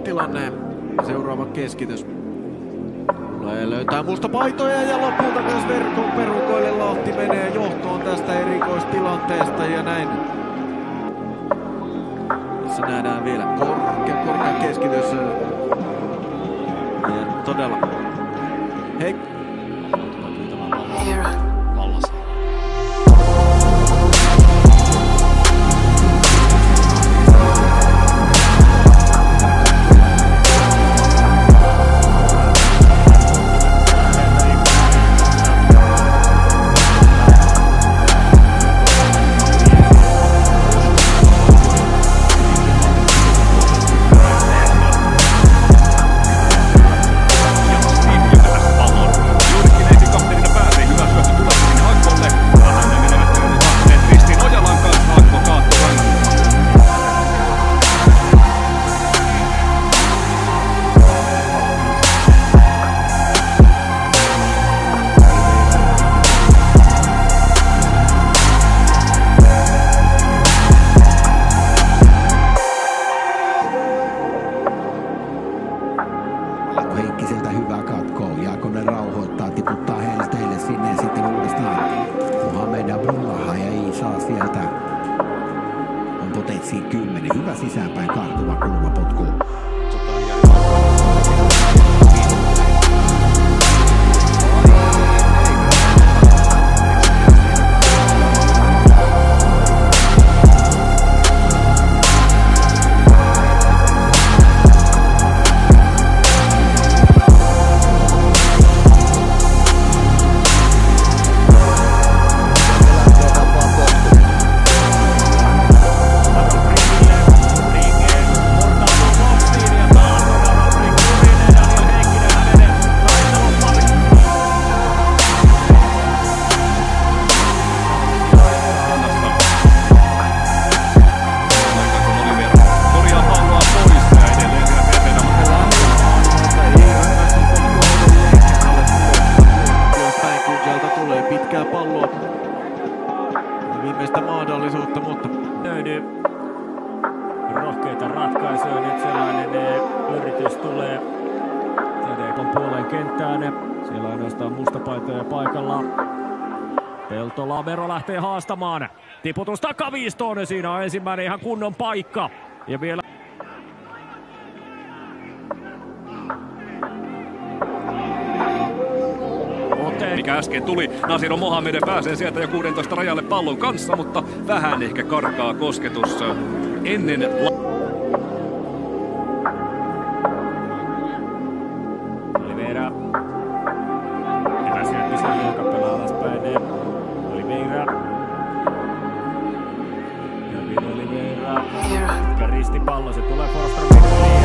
tilanne. Seuraava keskitys. Löytää musta paitoja ja lopulta myös verkon perukoille. Lahti menee johtoon tästä erikoistilanteesta ja näin. Tässä nähdään vielä korkea keskitys. Ja todella. Hei. Vallas. Heikkiseltä hyvä katko. Jaakonen rauhoittaa, tiputtaa teille sinne ja sitten uudestaan. Mohamed Abdullah ei saa sieltä. On potenssi 10. Hyvä sisäänpäin kaartuva kulmapotku. Palloa. Viimeistä mahdollisuutta, mutta löytyy rohkeita ratkaisuja. Nyt sellainen yritys tulee TDK:n puoleen kenttään. Siellä ainoastaan mustapaitoja paikalla. Peltola Vero lähtee haastamaan. Tiputus takaviistoon. Siinä on ensimmäinen ihan kunnon paikka. Ja vielä mikä äsken tuli. Nasiro Mohamed pääsee sieltä jo 16 rajalle pallon kanssa, mutta vähän ehkä karkaa kosketus ennen Oliveira. Epäsyötti sen, joka pelaa alaspäin. Oliveira. Ja vielä Oliveira. Pitkä ristipallo, se tulee Forsströmin yli.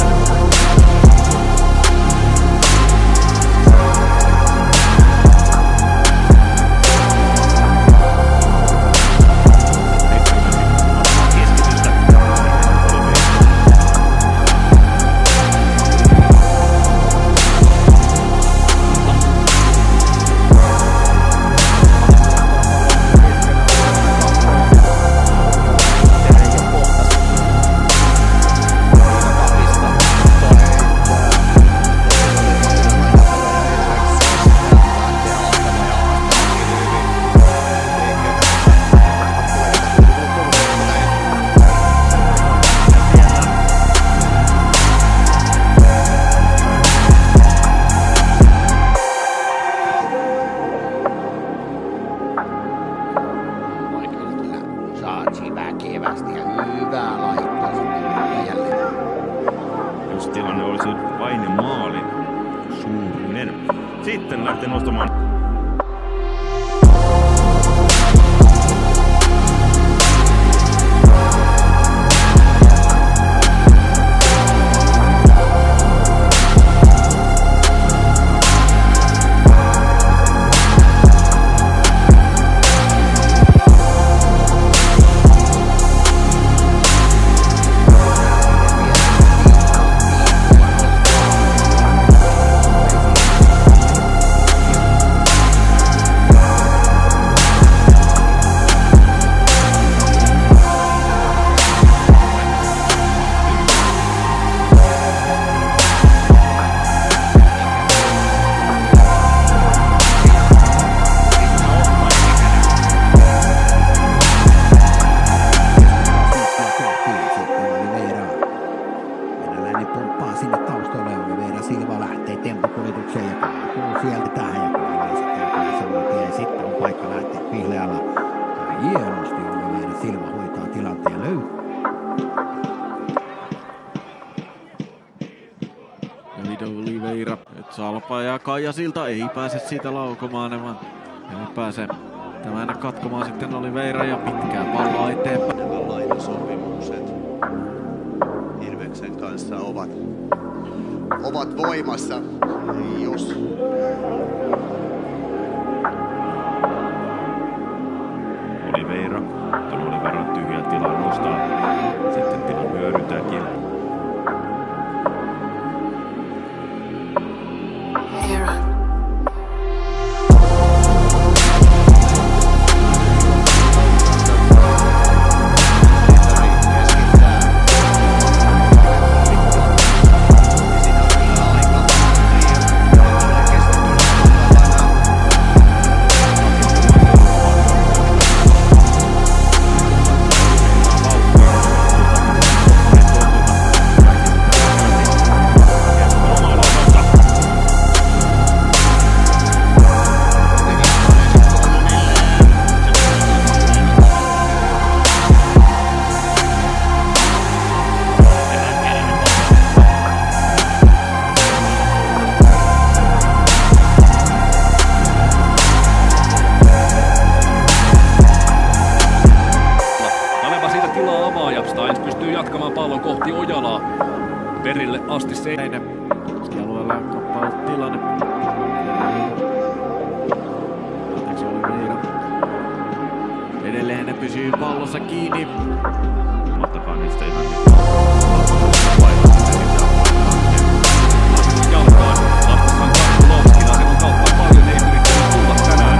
Väkevästi ja hyvää laittaa sinne jälleen. Jos tilanne olisi vain maalin suurinen. Sitten lähtee nostamaan. vihleällä. Ja hienosti Oliveira Silva hoitaa tilanteen löytää. David Oliveira, nyt Salpa ja Kaija Silta ei pääse siitä laukomaan, vaan ei pääse tämän katkomaan sitten Oliveira ja pitkää palloa eteenpäin. Nämä lainasopimukset Ilveksen kanssa ovat voimassa, jos Oliveira. Tuon Oliveira tyhjä tila nostaa. Sitten tilan hyödyntääkin. Steins pystyy jatkamaan pallon kohti Ojalaa. Perille asti Seinen. Keskialueella kappale tilanne. Anteeksi Oliveira. Edelleen ne pysyy pallossa kiinni. Ottakaa niistä ihan jalkaan. Vastassa on Karkulovski. Aseman kautta paljon ei yrittänyt tulla tänään.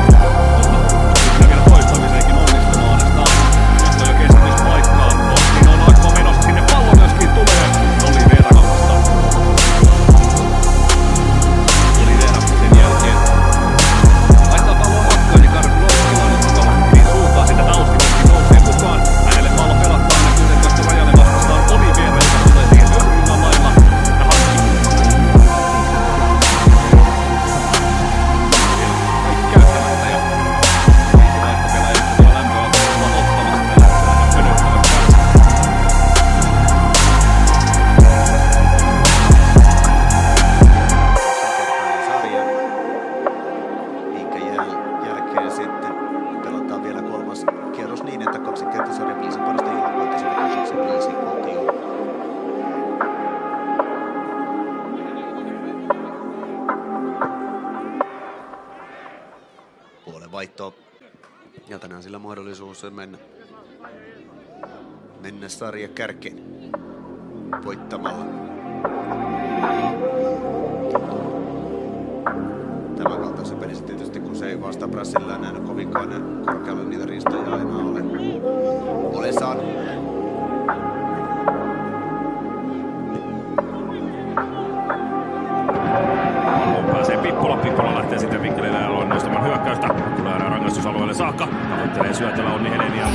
Mutta vielä toistamiseenkin onnistumaan. Nyt on jo keskityspaikkaa. Niin on Akko menossa sinne. Pallo myöskin tulee. Oliveira kaupasta. Oliveira sen jälkeen laittaa pallon Akkoon ja Karkulovskilla on nyt mukavasti niin suuntaan. Sitä Tauski myöskin nousee mukaan. Hänelle pallo pelattaa. Näkyy, että rajalle vastaan on Oliveira, joka tulee siihen Nörryllän lailla. Ja hankkii. Kaikki käyttämättä ja viisi vaihtopelaajista tuolla lämpöautolla ollaan ottamassa tällä hetkellä pönöttävät kanssa. sarja, minkä jälkeen sitten pelataan vielä kolmas kierros niin, että kaksinkertaisarja 5 parasta joukkuetta siellä 5 kotiin. Puolen vaihto. Ja tänään sillä mahdollisuus mennä sarja kärkeen voittamalla. Tämän kaltaisen pelissä tietysti, kun se ei vasta Brassilla enää kovinkaan korkealla niitä ristoja aina ole saanut. Pääsee Pippola. Pippola lähtee sitten vinkkelille ja nostamaan hyökkäystä. Tulee aina rangaistusalueelle saakka. Tavoittelee syötellä Onni Heleniä.